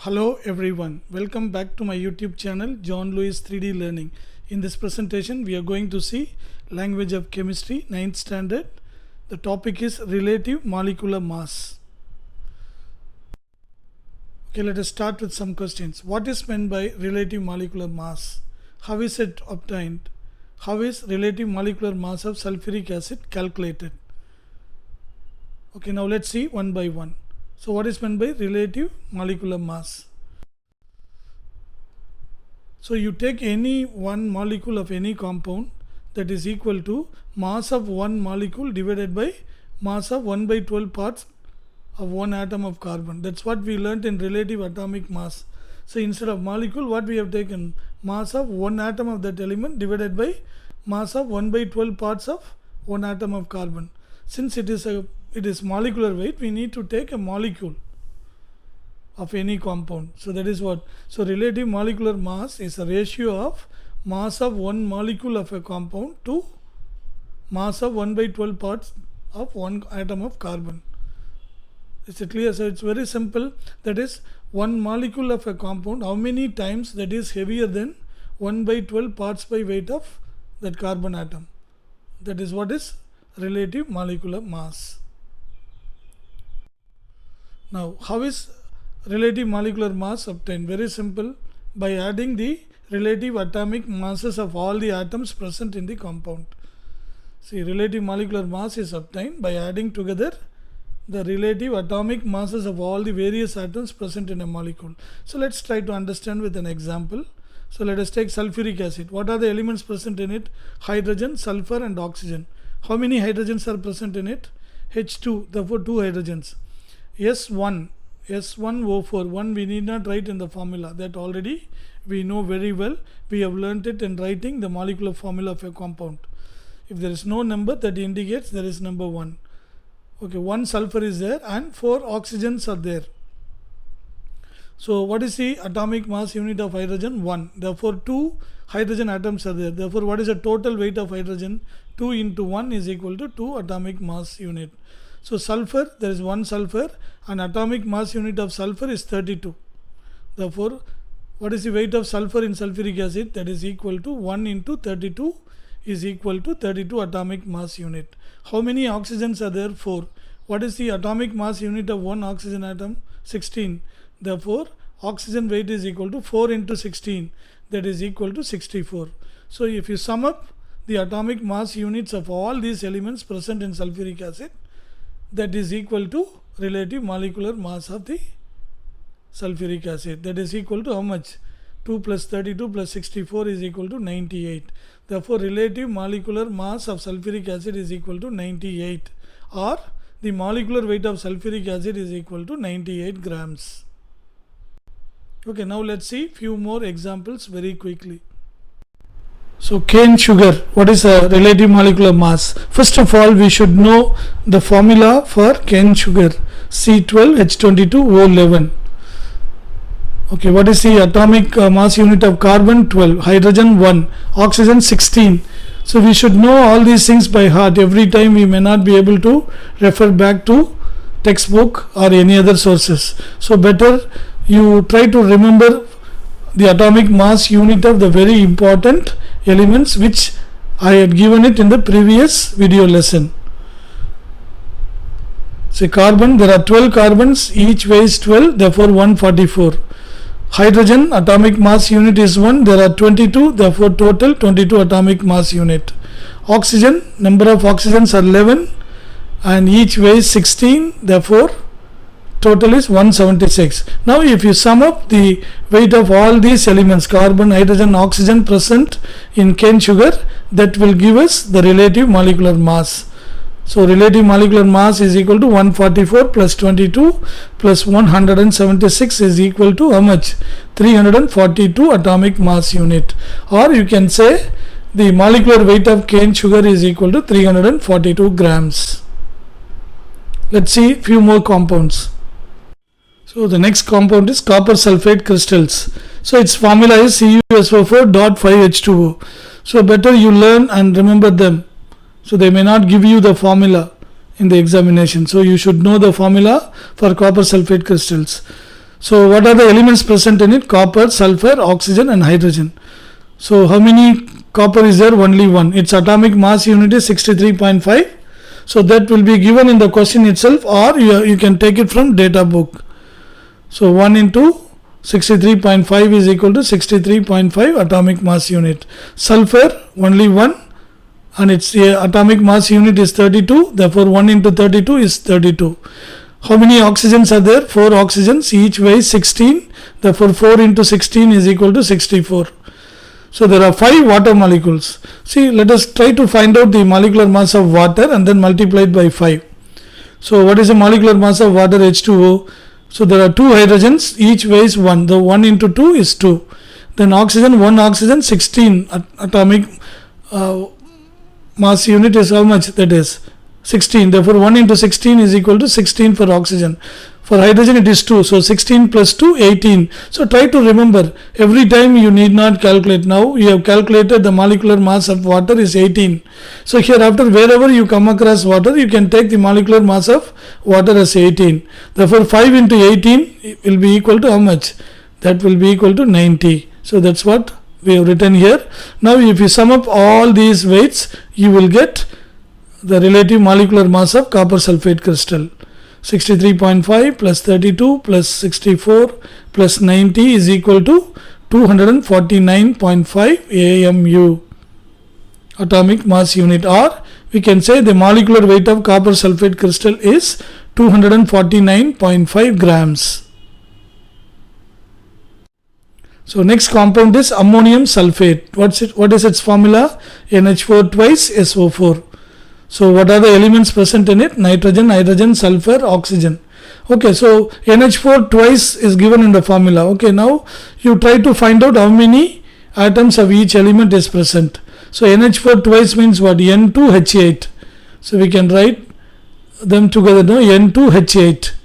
Hello everyone, welcome back to my YouTube channel John Lewis 3D Learning. In this presentation we are going to see Language of Chemistry 9th standard. The topic is relative molecular mass. Okay, let us start with some questions. What is meant by relative molecular mass? How is it obtained? How is relative molecular mass of sulfuric acid calculated? Okay, now let's see one by one. So what is meant by relative molecular mass? So you take any one molecule of any compound, that is equal to mass of one molecule divided by mass of 1 by 12 parts of one atom of carbon. That's what we learnt in relative atomic mass. So instead of molecule, what we have taken? Mass of one atom of that element divided by mass of 1 by 12 parts of one atom of carbon. Since it is molecular weight, we need to take a molecule of any compound. So that is what. So relative molecular mass is a ratio of mass of one molecule of a compound to mass of 1 by 12 parts of one atom of carbon. Is it clear? So it's very simple. That is, one molecule of a compound, how many times that is heavier than 1 by 12 parts by weight of that carbon atom. That is what is relative molecular mass. Now, how is relative molecular mass obtained? Very simple, by adding the relative atomic masses of all the atoms present in the compound. See, relative molecular mass is obtained by adding together the relative atomic masses of all the various atoms present in a molecule. So let's try to understand with an example. So let us take sulfuric acid. What are the elements present in it? Hydrogen, sulfur and oxygen. How many hydrogens are present in it? H2, therefore 2 hydrogens. S1O4, 1 we need not write in the formula, that already we know very well. We have learnt it in writing the molecular formula of a compound. If there is no number, that indicates there is number 1. Okay, 1 sulfur is there and 4 oxygens are there. So what is the atomic mass unit of hydrogen? 1. Therefore 2 hydrogen atoms are there. Therefore what is the total weight of hydrogen? 2 into 1 is equal to 2 atomic mass unit. So sulfur, there is 1 sulfur and atomic mass unit of sulfur is 32. Therefore, what is the weight of sulfur in sulfuric acid? That is equal to 1 into 32 is equal to 32 atomic mass unit. How many oxygens are there? 4. What is the atomic mass unit of one oxygen atom? 16. Therefore, oxygen weight is equal to 4 into 16, that is equal to 64. So if you sum up the atomic mass units of all these elements present in sulfuric acid, that is equal to relative molecular mass of the sulfuric acid. That is equal to how much? 2 plus 32 plus 64 is equal to 98. Therefore, relative molecular mass of sulfuric acid is equal to 98, or the molecular weight of sulfuric acid is equal to 98 grams. Okay, now let's see few more examples very quickly. So cane sugar, what is a relative molecular mass? First of all, we should know the formula for cane sugar, C12H22O11. Okay, what is the atomic mass unit of carbon? 12, hydrogen 1, oxygen 16. So we should know all these things by heart. Every time we may not be able to refer back to textbook or any other sources. So better you try to remember the atomic mass unit of the very important elements which I had given it in the previous video lesson. Say carbon, there are 12 carbons, each weighs 12, therefore 144. Hydrogen, atomic mass unit is 1, there are 22, therefore total 22 atomic mass unit. Oxygen, number of oxygens are 11 and each weighs 16, therefore total is 176. Now if you sum up the weight of all these elements, carbon, hydrogen, oxygen present in cane sugar, that will give us the relative molecular mass. So relative molecular mass is equal to 144 plus 22 plus 176 is equal to how much? 342 atomic mass unit. Or you can say the molecular weight of cane sugar is equal to 342 grams. Let's see few more compounds. So the next compound is copper sulfate crystals. So its formula is CuSO4.5H2O. So better you learn and remember them. So they may not give you the formula in the examination. So you should know the formula for copper sulfate crystals. So what are the elements present in it? Copper, sulfur, oxygen and hydrogen. So how many copper is there? Only one. Its atomic mass unit is 63.5. So that will be given in the question itself, or you can take it from data book. So 1 into 63.5 is equal to 63.5 atomic mass unit. Sulfur only 1 and its atomic mass unit is 32. Therefore 1 into 32 is 32. How many oxygens are there? 4 oxygens, each weighs 16. Therefore 4 into 16 is equal to 64. So there are 5 water molecules. See, let us try to find out the molecular mass of water and then multiply it by 5. So what is the molecular mass of water? H2O. So there are 2 hydrogens, each weighs 1. The 1 into 2 is 2. Then oxygen, 1 oxygen, 16 atomic mass unit is how much? That is 16. Therefore 1 into 16 is equal to 16 for oxygen. For hydrogen it is 2. So 16 plus 2, 18. So try to remember, every time you need not calculate. Now you have calculated the molecular mass of water is 18. So hereafter wherever you come across water, you can take the molecular mass of water as 18. Therefore 5 into 18 will be equal to how much? That will be equal to 90. So that's what we have written here. Now if you sum up all these weights, you will get the relative molecular mass of copper sulfate crystal. 63.5 plus 32 plus 64 plus 90 is equal to 249.5 AMU atomic mass unit, or we can say the molecular weight of copper sulfate crystal is 249.5 grams. So next compound is ammonium sulfate. What is its formula? NH4 twice SO4. So what are the elements present in it? Nitrogen, hydrogen, sulfur, oxygen. Okay, so NH4 twice is given in the formula. Okay, now you try to find out how many atoms of each element is present. So NH4 twice means what? N2H8. So we can write them together. No, N2H8.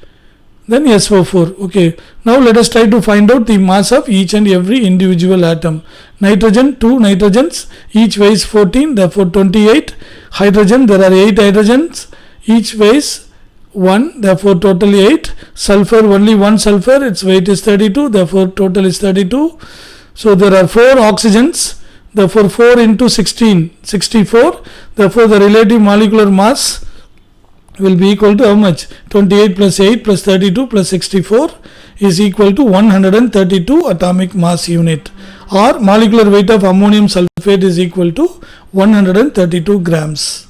Then SO4. Okay, now let us try to find out the mass of each and every individual atom. Nitrogen, 2 nitrogens, each weighs 14, therefore 28. Hydrogen, there are 8 hydrogens, each weighs 1, therefore total 8. Sulfur, only 1 sulfur, its weight is 32, therefore total is 32. So there are 4 oxygens, therefore 4 into 16, 64. Therefore the relative molecular mass will be equal to how much? 28 plus 8 plus 32 plus 64 is equal to 132 atomic mass unit, or molecular weight of ammonium sulfate is equal to 132 grams.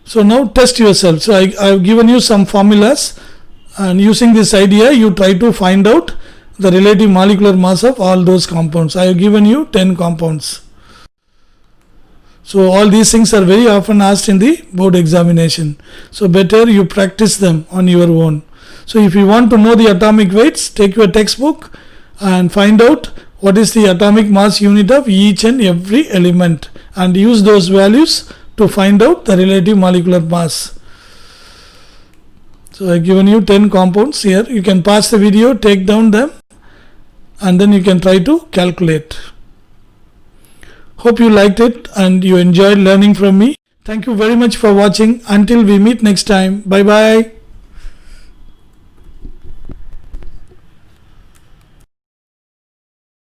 So now test yourself. So I have given you some formulas, and using this idea you try to find out the relative molecular mass of all those compounds. I have given you 10 compounds. So all these things are very often asked in the board examination. So better you practice them on your own. So if you want to know the atomic weights, take your textbook and find out what is the atomic mass unit of each and every element, and use those values to find out the relative molecular mass. So I have given you 10 compounds here. You can pause the video, take down them, and then you can try to calculate. Hope you liked it and you enjoyed learning from me. Thank you very much for watching. Until we meet next time. Bye bye.